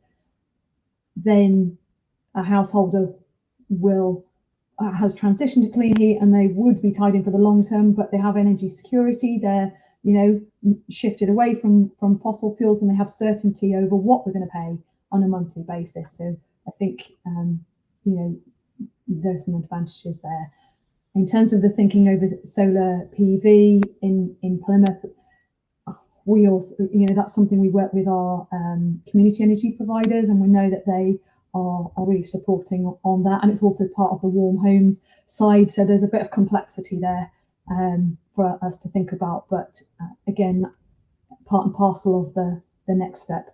then a householder has transitioned to clean heat and they would be tied in for the long term, but they have energy security. They're, you know, shifted away from fossil fuels, and they have certainty over what we're going to pay on a monthly basis. So I think, you know, there's some advantages there. In terms of the thinking over solar PV in Plymouth, we also, you know, that's something we work with our community energy providers, and we know that they are really supporting on that, and it's also part of the warm homes side. So there's a bit of complexity there for us to think about, but again, part and parcel of the next step.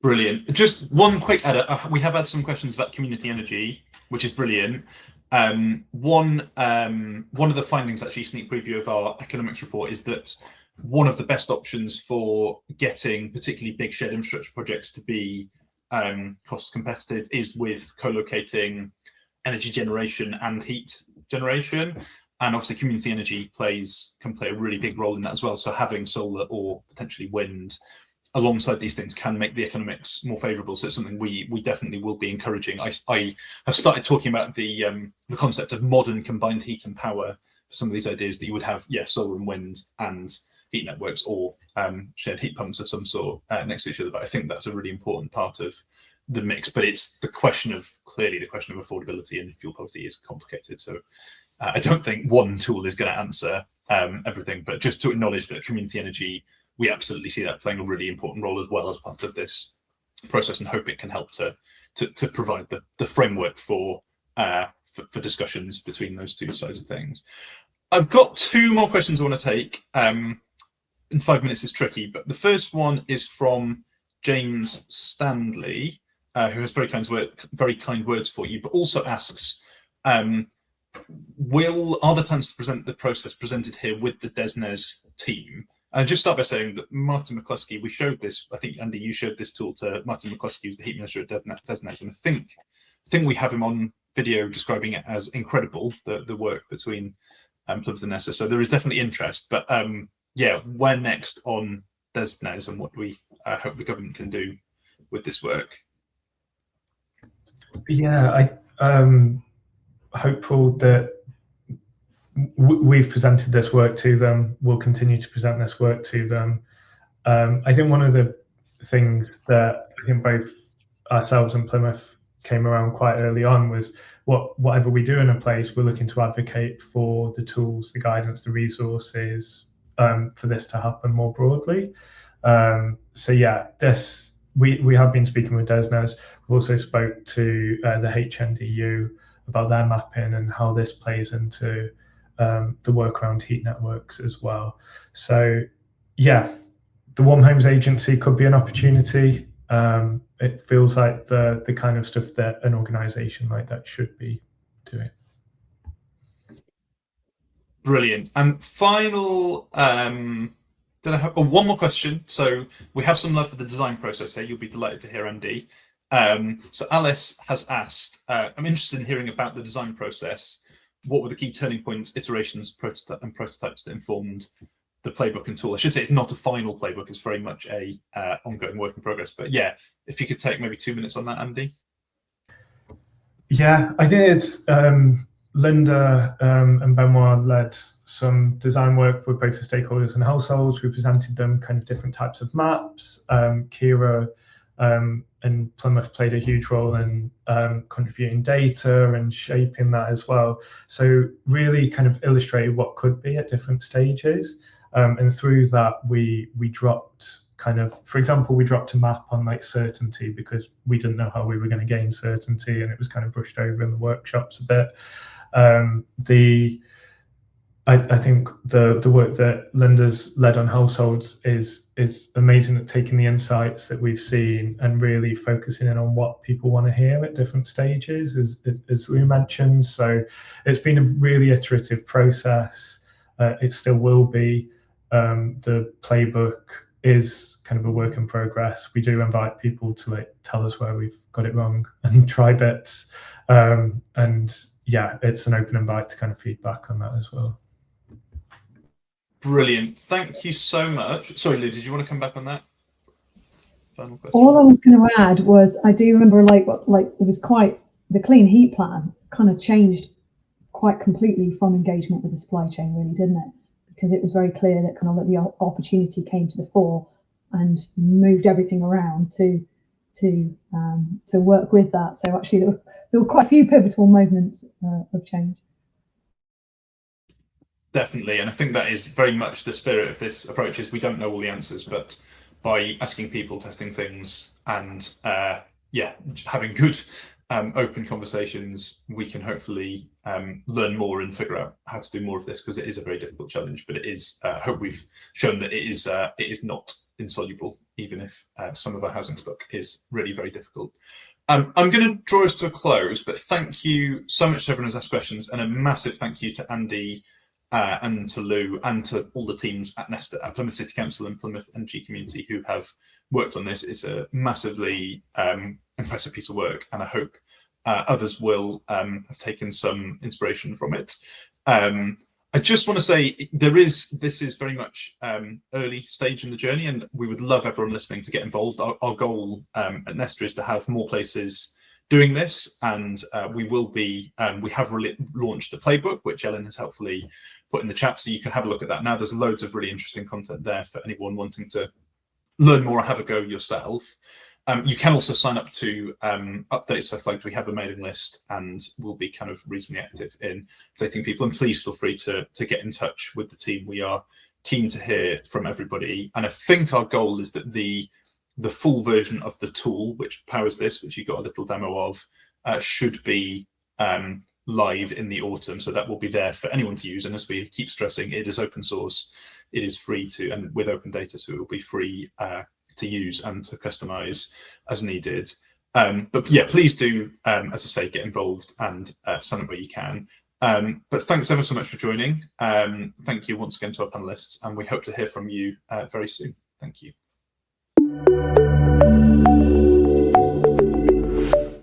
Brilliant. Just one quick edit. We have had some questions about community energy, which is brilliant. One of the findings, actually, sneak preview of our economics report, is that one of the best options for getting particularly big shared infrastructure projects to be cost competitive is with co-locating energy generation and heat generation. And obviously community energy can play a really big role in that as well. So having solar or potentially wind alongside these things can make the economics more favourable. So it's something we definitely will be encouraging. I have started talking about the concept of modern combined heat and power for some of these ideas, that you would have, yeah, solar and wind and heat networks, or shared heat pumps of some sort next to each other. But I think that's a really important part of the mix. But it's clearly the question of affordability and fuel poverty is complicated. So I don't think one tool is going to answer everything, but just to acknowledge that community energy, we absolutely see that playing a really important role as well as part of this process, and hope it can help to provide the framework for discussions between those two sides of things. I've got two more questions I want to take. In 5 minutes is tricky, but the first one is from James Stanley, who has very kind words for you, but also asks, are the plans to present the process presented here with the DESNZ team? And just start by saying that Martin McCluskey, we showed this, I think, Andy, you showed this tool to Martin McCluskey, who's the Heat Minister at DESNZ, and I think we have him on video describing it as incredible, the work between Plymouth and Nesta. So there is definitely interest, but yeah, where next on DESNZ, and what do we hope the government can do with this work? Yeah, I'm hopeful that we've presented this work to them. We'll continue to present this work to them. I think one of the things that I think both ourselves and Plymouth came around quite early on was whatever we do in a place, we're looking to advocate for the tools, the guidance, the resources for this to happen more broadly. So yeah, we have been speaking with DESNZ. We've also spoke to the HNDU about their mapping and how this plays into the work around heat networks as well. So yeah, the Warm Homes Agency could be an opportunity. It feels like the kind of stuff that an organisation like that should be doing. Brilliant. And final, one more question. So we have some love for the design process here. You'll be delighted to hear, Andy. So Alice has asked, I'm interested in hearing about the design process. What were the key turning points, iterations, prototypes that informed the playbook and tool? I should say it's not a final playbook, it's very much a ongoing work in progress. But yeah, if you could take maybe 2 minutes on that, Andy. Yeah, I think it's Linda and Benoit led some design work with both the stakeholders and households. We presented them kind of different types of maps. Kira and Plymouth played a huge role in contributing data and shaping that as well. So really kind of illustrated what could be at different stages. And through that, we dropped kind of, for example, we dropped a map on like certainty because we didn't know how we were going to gain certainty, and it was kind of brushed over in the workshops a bit. I think the work that Linda's led on households is amazing at taking the insights that we've seen and really focusing in on what people want to hear at different stages, as Lou mentioned. So it's been a really iterative process. It still will be. The playbook is kind of a work in progress. We do invite people to like tell us where we've got it wrong and try bits. And yeah, it's an open invite to kind of feedback on that as well. Brilliant. Thank you so much. Sorry, Lou, did you want to come back on that? Final question. All I was going to add was I do remember like it was quite, the clean heat plan kind of changed quite completely from engagement with the supply chain, really, didn't it? Because it was very clear that kind of like the opportunity came to the fore and moved everything around to work with that. So actually there were quite a few pivotal moments of change. Definitely, and I think that is very much the spirit of this approach. Is we don't know all the answers, but by asking people, testing things, and yeah, having good open conversations, we can hopefully learn more and figure out how to do more of this, because it is a very difficult challenge. But it is, I hope we've shown that it is not insoluble, even if some of our housing stock is really very difficult. I'm going to draw us to a close, but thank you so much to everyone who's asked questions, and a massive thank you to Andy and to Lou and to all the teams at Nesta, at Plymouth City Council and Plymouth Energy Community who have worked on this. It's a massively impressive piece of work, and I hope others will have taken some inspiration from it. I just want to say this is very much early stage in the journey, and we would love everyone listening to get involved. Our goal at Nesta is to have more places doing this, and we will be. We have launched a playbook, which Ellen has helpfully put in the chat, so you can have a look at that now. There's loads of really interesting content there for anyone wanting to learn more or have a go yourself. You can also sign up to updates. So flagged, we have a mailing list, and we'll be kind of reasonably active in updating people. And please feel free to get in touch with the team. We are keen to hear from everybody. And I think our goal is that the full version of the tool which powers this, which you got a little demo of, should be live in the autumn. So that will be there for anyone to use. And as we keep stressing, it is open source. It is free to, and with open data, so it will be free to use and to customize as needed. But yeah, please do, as I say, get involved and sign up where you can. But thanks ever so much for joining. Thank you once again to our panelists, and we hope to hear from you very soon. Thank you.